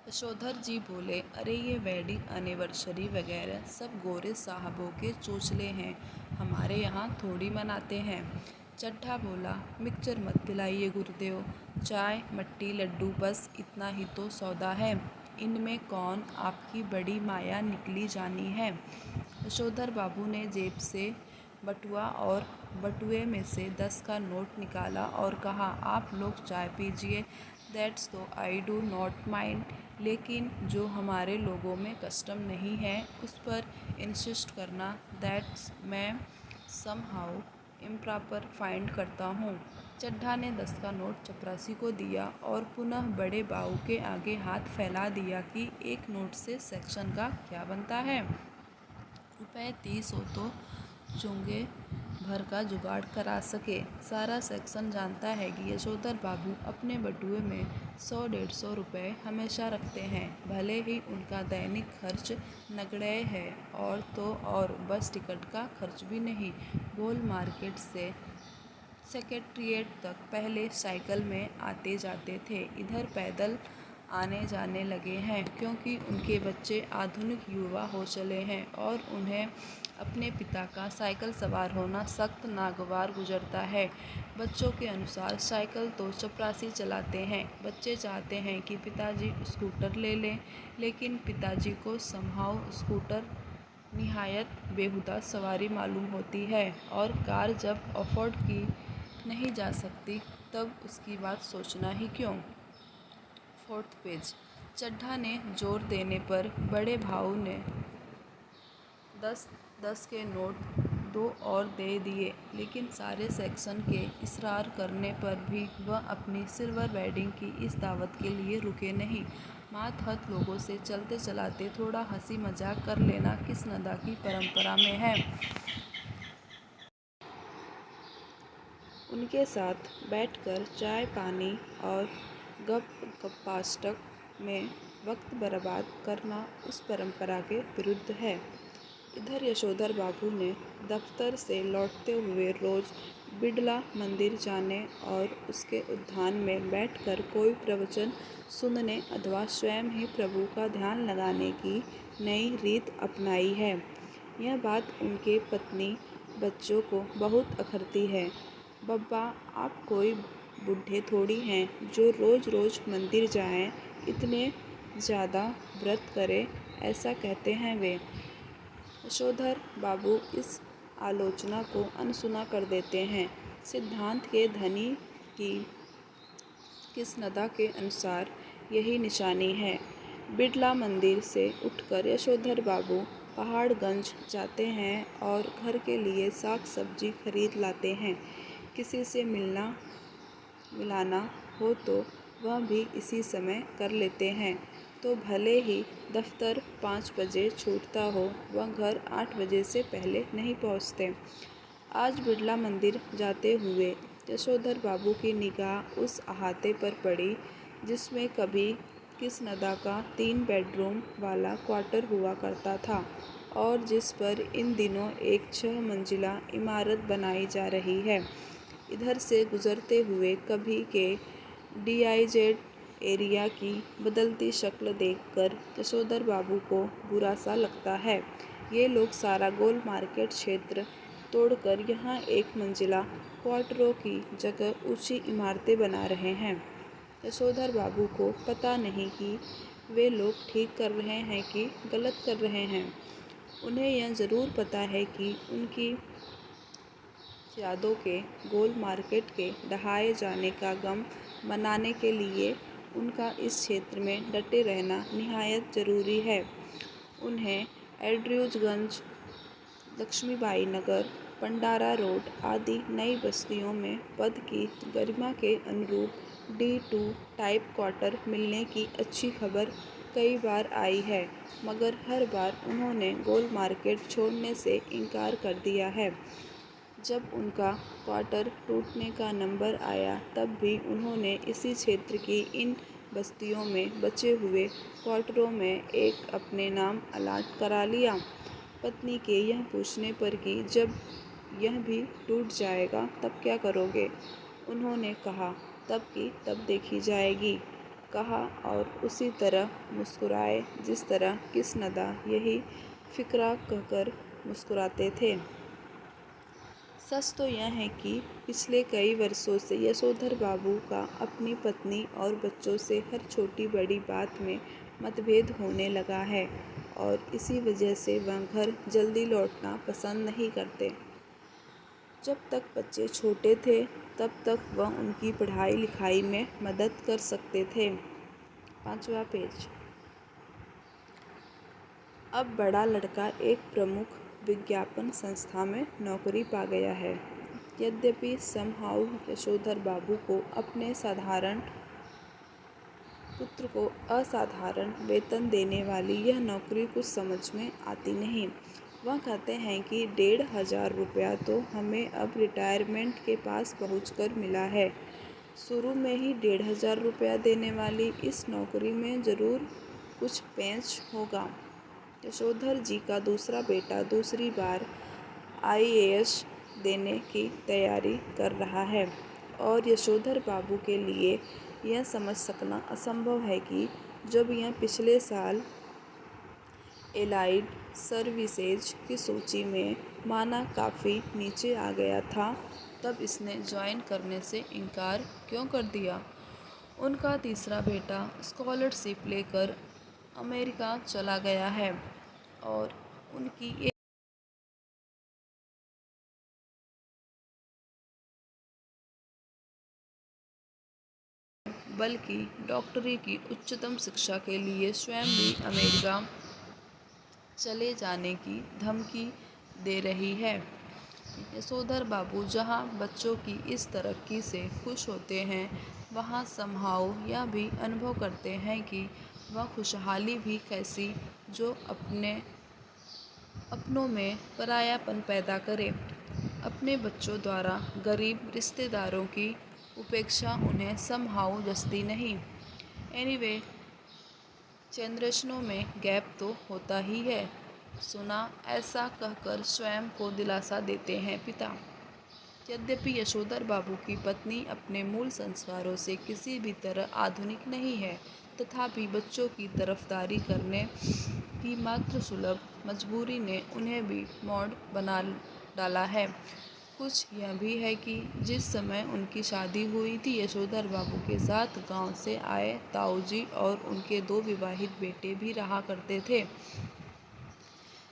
यशोधर जी बोले, अरे ये वेडिंग एनिवर्सरी वगैरह सब गोरे साहबों के चोचले हैं, हमारे यहाँ थोड़ी मनाते हैं। चड्ढा बोला, मिक्सचर मत पिलाइए गुरुदेव, चाय मट्टी लड्डू बस इतना ही तो सौदा है, इनमें कौन आपकी बड़ी माया निकली जानी है। यशोधर बाबू ने जेब से बटुआ और बटुए में से 10 का नोट निकाला और कहा, आप लोग चाय पीजिए, दैट्स तो आई डू नॉट माइंड, लेकिन जो हमारे लोगों में कस्टम नहीं है उस पर इंसिस्ट करना, दैट्स मैं समहाउ इम्प्रॉपर फाइंड करता हूँ। चड्ढा ने 10 का नोट चपरासी को दिया और पुनः बड़े बाऊ के आगे हाथ फैला दिया कि एक नोट से सेक्शन का क्या बनता है, रुपये 30 हो तो चुंगे भर का जुगाड़ करा सके। सारा सेक्शन जानता है कि यशोधर बाबू अपने बटुए में 100-150 रुपये हमेशा रखते हैं, भले ही उनका दैनिक खर्च नगण्य है और तो और बस टिकट का खर्च भी नहीं। गोल मार्केट से सेक्रेटेरिएट तक पहले साइकिल में आते जाते थे, इधर पैदल आने जाने लगे हैं क्योंकि उनके बच्चे आधुनिक युवा हो चले हैं और उन्हें अपने पिता का साइकिल सवार होना सख्त नागवार गुजरता है। बच्चों के अनुसार साइकिल तो चपरासी चलाते हैं, बच्चे चाहते हैं कि पिताजी स्कूटर ले लें, लेकिन पिताजी को समहाउ स्कूटर निहायत बेहुदा सवारी मालूम होती है और कार जब अफोर्ड की नहीं जा सकती तब उसकी बात सोचना ही क्यों। 4th page. चड्ढा ने जोर देने पर बड़े भाऊ ने 10 के नोट 2 और दे दिए, लेकिन सारे सेक्शन के इसरार करने पर भी वह अपनी सिल्वर वेडिंग की इस दावत के लिए रुके नहीं। मातहत लोगों से चलते चलाते थोड़ा हंसी मजाक कर लेना किस नदा की परंपरा में है। उनके साथ बैठकर चाय पानी और गप-गपाष्टक में वक्त बर्बाद करना उस परंपरा के विरुद्ध है। इधर यशोधर बाबू ने दफ्तर से लौटते हुए रोज बिड़ला मंदिर जाने और उसके उद्यान में बैठकर कोई प्रवचन सुनने अथवा स्वयं ही प्रभु का ध्यान लगाने की नई रीत अपनाई है। यह बात उनके पत्नी बच्चों को बहुत अखरती है। बब्बा, आप कोई बूढ़े थोड़ी हैं जो रोज रोज मंदिर जाएं, इतने ज़्यादा व्रत करें, ऐसा कहते हैं वे। यशोधर बाबू इस आलोचना को अनसुना कर देते हैं। सिद्धांत के धनी की किसनदा के अनुसार यही निशानी है। बिड़ला मंदिर से उठकर यशोधर बाबू पहाड़गंज जाते हैं और घर के लिए साग सब्जी खरीद लाते हैं। किसी से मिलाना हो तो वह भी इसी समय कर लेते हैं, तो भले ही दफ्तर 5 बजे छूटता हो, वह घर 8 बजे से पहले नहीं पहुंचते। आज बिड़ला मंदिर जाते हुए यशोधर बाबू की निगाह उस अहाते पर पड़ी जिसमें कभी किसनदा का 3 बेडरूम वाला क्वार्टर हुआ करता था और जिस पर इन दिनों एक 6 मंजिला इमारत बनाई जा रही है। इधर से गुजरते हुए कभी के डीआईजेड एरिया की बदलती शक्ल देखकर यशोधर बाबू को बुरा सा लगता है। ये लोग सारा गोल मार्केट क्षेत्र तोड़कर यहाँ एक मंजिला क्वार्टरों की जगह ऊंची इमारतें बना रहे हैं। यशोधर बाबू को पता नहीं कि वे लोग ठीक कर रहे हैं कि गलत कर रहे हैं। उन्हें यह ज़रूर पता है कि उनकी यादों के गोल मार्केट के ढहाए जाने का गम मनाने के लिए उनका इस क्षेत्र में डटे रहना निहायत ज़रूरी है। उन्हें एंड्रयूजगंज, लक्ष्मीबाई नगर, पंडारा रोड आदि नई बस्तियों में पद की गरिमा के अनुरूप D2 टाइप क्वार्टर मिलने की अच्छी खबर कई बार आई है, मगर हर बार उन्होंने गोल मार्केट छोड़ने से इनकार कर दिया है। जब उनका क्वार्टर टूटने का नंबर आया तब भी उन्होंने इसी क्षेत्र की इन बस्तियों में बचे हुए क्वार्टरों में एक अपने नाम अलाट करा लिया। पत्नी के यह पूछने पर कि जब यह भी टूट जाएगा तब क्या करोगे, उन्होंने कहा, तब की तब देखी जाएगी। कहा और उसी तरह मुस्कुराए जिस तरह कृष्णदा यही फ़िक्रा कहकर मुस्कुराते थे। सच तो यह है कि पिछले कई वर्षों से यशोधर बाबू का अपनी पत्नी और बच्चों से हर छोटी बड़ी बात में मतभेद होने लगा है और इसी वजह से वह घर जल्दी लौटना पसंद नहीं करते। जब तक बच्चे छोटे थे तब तक वह उनकी पढ़ाई लिखाई में मदद कर सकते थे। 5वां पेज। अब बड़ा लड़का एक प्रमुख विज्ञापन संस्था में नौकरी पा गया है। यद्यपि समहाउ यशोधर बाबू को अपने साधारण पुत्र को असाधारण वेतन देने वाली यह नौकरी कुछ समझ में आती नहीं। वह कहते हैं कि 1500 रुपया तो हमें अब रिटायरमेंट के पास पहुंचकर मिला है। शुरू में ही 1500 रुपया देने वाली इस नौकरी में ज़रूर कुछ पेंच होगा। यशोधर जी का दूसरा बेटा दूसरी बार IAS देने की तैयारी कर रहा है और यशोधर बाबू के लिए यह समझ सकना असंभव है कि जब यह पिछले साल एलाइड सर्विसेज की सूची में माना काफ़ी नीचे आ गया था तब इसने ज्वाइन करने से इनकार क्यों कर दिया। उनका तीसरा बेटा स्कॉलरशिप लेकर अमेरिका चला गया है और उनकी एक बल्कि डॉक्टरी की उच्चतम शिक्षा के लिए स्वयं भी अमेरिका चले जाने की धमकी दे रही है। यशोधर बाबू जहां बच्चों की इस तरक्की से खुश होते हैं वहां समहाउ यह भी अनुभव करते हैं कि वह खुशहाली भी कैसी जो अपनों में परायापन पैदा करे। अपने बच्चों द्वारा गरीब रिश्तेदारों की उपेक्षा उन्हें समहाउ जचती नहीं। एनीवे, जनरेशनों में गैप तो होता ही है। सुना, ऐसा कहकर स्वयं को दिलासा देते हैं पिता। यद्यपि यशोधर बाबू की पत्नी अपने मूल संस्कारों से किसी भी तरह आधुनिक नहीं है, तथापि बच्चों की तरफदारी करने की मात्र सुलभ मजबूरी ने उन्हें भी मॉड बना डाला है। कुछ यह भी है कि जिस समय उनकी शादी हुई थी यशोधर बाबू के साथ गांव से आए ताऊजी और उनके 2 विवाहित बेटे भी रहा करते थे।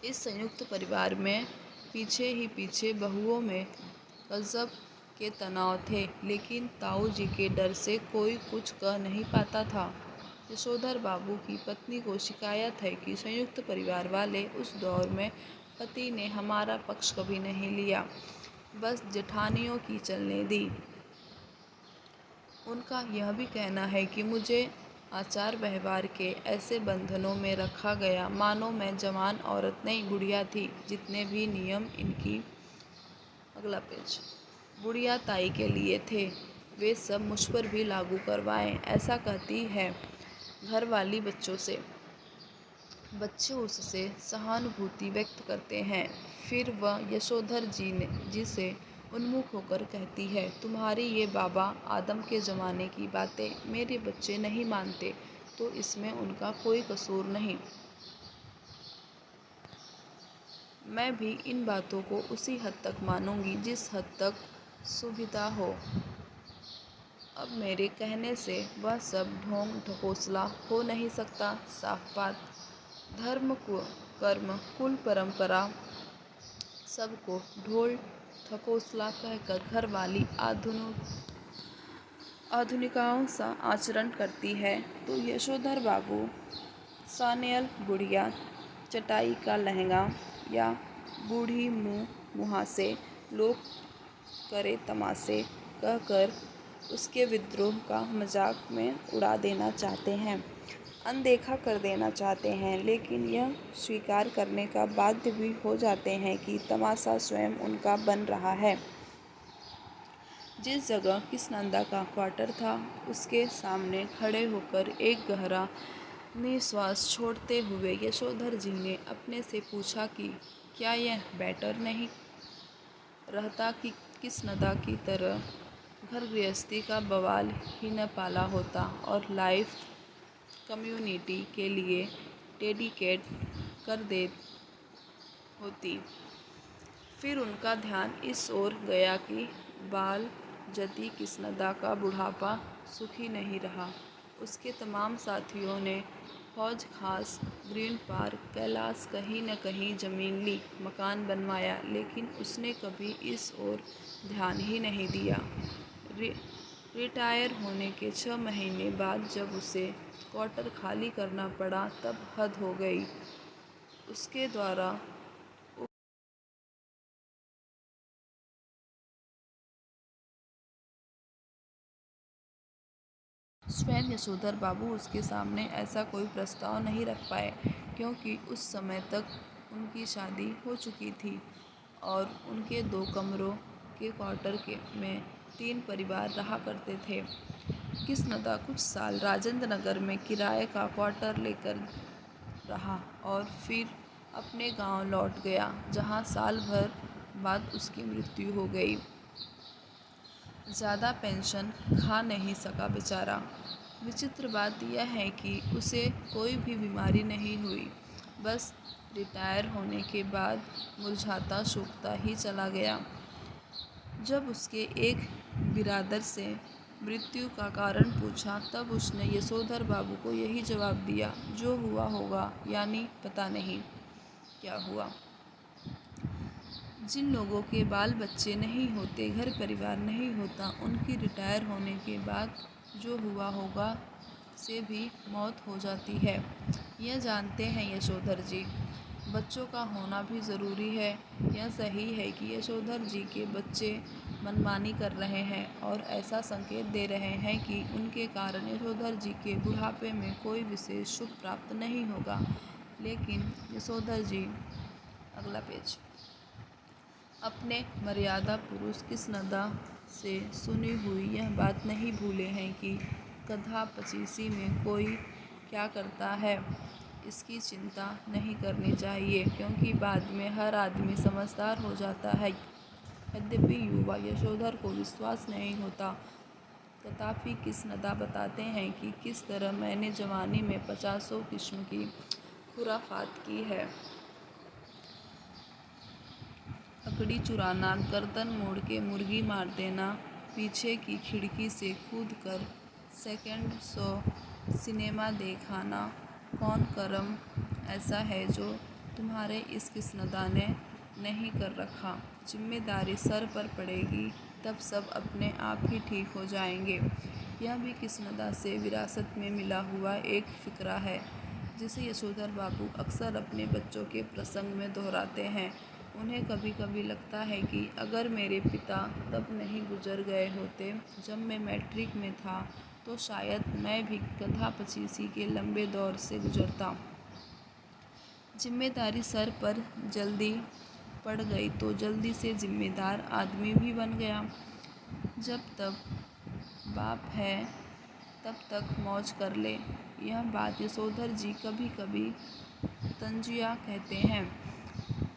इस संयुक्त परिवार में पीछे ही पीछे बहुओं में गजब के तनाव थे, लेकिन ताऊजी के डर से कोई कुछ कह नहीं पाता था। यशोधर बाबू की पत्नी को शिकायत है कि संयुक्त परिवार वाले उस दौर में पति ने हमारा पक्ष कभी नहीं लिया, बस जेठानियों की चलने दी। उनका यह भी कहना है कि मुझे आचार व्यवहार के ऐसे बंधनों में रखा गया मानो मैं जवान औरत नहीं बुढ़िया थी। जितने भी नियम इनकी अगला पेज बुढ़िया ताई के लिए थे वे सब मुझ पर भी लागू करवाएं, ऐसा कहती है घरवाली बच्चों से। बच्चे उससे सहानुभूति व्यक्त करते हैं। फिर वह यशोधर जी से उन्मुख होकर कहती है, तुम्हारी ये बाबा आदम के ज़माने की बातें मेरे बच्चे नहीं मानते तो इसमें उनका कोई कसूर नहीं। मैं भी इन बातों को उसी हद तक मानूंगी जिस हद तक सुविधा हो। अब मेरे कहने से वह सब ढोंग ढकोसला हो नहीं सकता। साफ बात, धर्म कर्म कुल परंपरा सबको ढोल ढकोसला कहकर घरवाली आधुनिकाओं सा आचरण करती है तो यशोधर बाबू सानेल बुढ़िया चटाई का लहंगा या बूढ़ी मुहासे लोग करे तमाशे कहकर उसके विद्रोह का मजाक में उड़ा देना चाहते हैं, अनदेखा कर देना चाहते हैं, लेकिन यह स्वीकार करने का बाध्य भी हो जाते हैं कि तमाशा स्वयं उनका बन रहा है। जिस जगह कृष्णदा का क्वार्टर था उसके सामने खड़े होकर एक गहरा निश्वास छोड़ते हुए यशोधर जी ने अपने से पूछा कि क्या यह बेटर नहीं रहता कि कृष्णदा की तरह घर गृहस्थी का बवाल ही न पाला होता और लाइफ कम्युनिटी के लिए डेडिकेट कर दे होती। फिर उनका ध्यान इस ओर गया कि बाल जती कृष्णदा का बुढ़ापा सुखी नहीं रहा। उसके तमाम साथियों ने हौज खास, ग्रीन पार्क, कैलाश कहीं न कहीं ज़मीन ली, मकान बनवाया, लेकिन उसने कभी इस ओर ध्यान ही नहीं दिया। रिटायर होने के 6 महीने बाद जब उसे क्वार्टर खाली करना पड़ा तब हद हो गई। उसके द्वारा स्वयं यशोधर बाबू उसके सामने ऐसा कोई प्रस्ताव नहीं रख पाए, क्योंकि उस समय तक उनकी शादी हो चुकी थी और उनके 2 कमरों के क्वार्टर में 3 परिवार रहा करते थे। कृष्णदा कुछ साल राजेंद्र नगर में किराए का क्वार्टर लेकर रहा और फिर अपने गांव लौट गया, जहां साल भर बाद उसकी मृत्यु हो गई। ज़्यादा पेंशन खा नहीं सका बेचारा। विचित्र बात यह है कि उसे कोई भी बीमारी नहीं हुई, बस रिटायर होने के बाद मुरझाता सूखता ही चला गया। जब उसके एक बिरादर से मृत्यु का कारण पूछा तब उसने यशोधर बाबू को यही जवाब दिया, जो हुआ होगा, यानी पता नहीं क्या हुआ। जिन लोगों के बाल बच्चे नहीं होते, घर परिवार नहीं होता, उनकी रिटायर होने के बाद जो हुआ होगा से भी मौत हो जाती है। यह जानते हैं यशोधर जी। बच्चों का होना भी ज़रूरी है। यह सही है कि यशोधर जी के बच्चे मनमानी कर रहे हैं और ऐसा संकेत दे रहे हैं कि उनके कारण यशोधर जी के बुढ़ापे में कोई विशेष सुख प्राप्त नहीं होगा। लेकिन यशोधर जी, अगला पेज, अपने मर्यादा पुरुष कृष्णदा से सुनी हुई यह बात नहीं भूले हैं कि गधा पचीसी में कोई क्या करता है, इसकी चिंता नहीं करनी चाहिए, क्योंकि बाद में हर आदमी समझदार हो जाता है। यद्यपि युवा यशोधर को विश्वास नहीं होता, तथापि कृष्णदा बताते हैं कि किस तरह मैंने जवानी में 50 किस्म की खुराफात की है। अकड़ी चुराना, गर्दन मोड़ के मुर्गी मार देना, पीछे की खिड़की से कूदकर सेकंड शो सिनेमा देखाना, कौन कर्म ऐसा है जो तुम्हारे इस कृष्णदा ने नहीं कर रखा। जिम्मेदारी सर पर पड़ेगी तब सब अपने आप ही ठीक हो जाएंगे। यह भी कृष्णदा से विरासत में मिला हुआ एक फ़िक्रा है, जिसे यशोधर बाबू अक्सर अपने बच्चों के प्रसंग में दोहराते हैं। उन्हें कभी कभी लगता है कि अगर मेरे पिता तब नहीं गुजर गए होते जब मैं मैट्रिक में था, तो शायद मैं भी गधा पचीसी के लंबे दौर से गुजरता। जिम्मेदारी सर पर जल्दी पड़ गई तो जल्दी से जिम्मेदार आदमी भी बन गया। जब तक बाप है तब तक मौज कर ले। यह बात यशोधर जी कभी कभी तंजिया कहते हैं,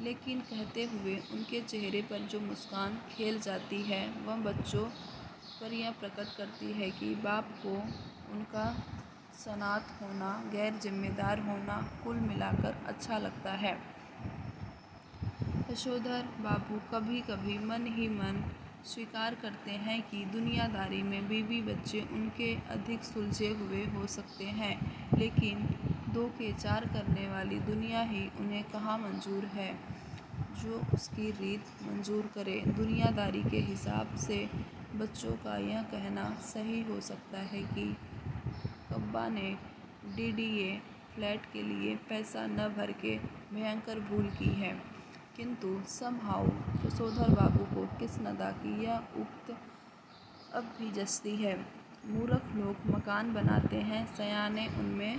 लेकिन कहते हुए उनके चेहरे पर जो मुस्कान खेल जाती है वह बच्चों पर यह प्रकट करती है कि बाप को उनका सनात होना, गैर जिम्मेदार होना कुल मिलाकर अच्छा लगता है। यशोधर बाबू कभी कभी मन ही मन स्वीकार करते हैं कि दुनियादारी में बीवी बच्चे उनके अधिक सुलझे हुए हो सकते हैं, लेकिन 2 के 4 करने वाली दुनिया ही उन्हें कहाँ मंजूर है, जो उसकी रीत मंजूर करे। दुनियादारी के हिसाब से बच्चों का यह कहना सही हो सकता है कि कब्बा ने डीडीए फ्लैट के लिए पैसा न भर के भयंकर भूल की है, किंतु समहाउ यशोधर बाबू को कृष्णदा की यह उक्त अब भी जचती है। मूर्ख लोग मकान बनाते हैं, सयाने उनमें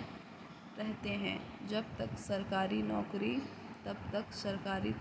रहते हैं। जब तक सरकारी नौकरी तब तक सरकारी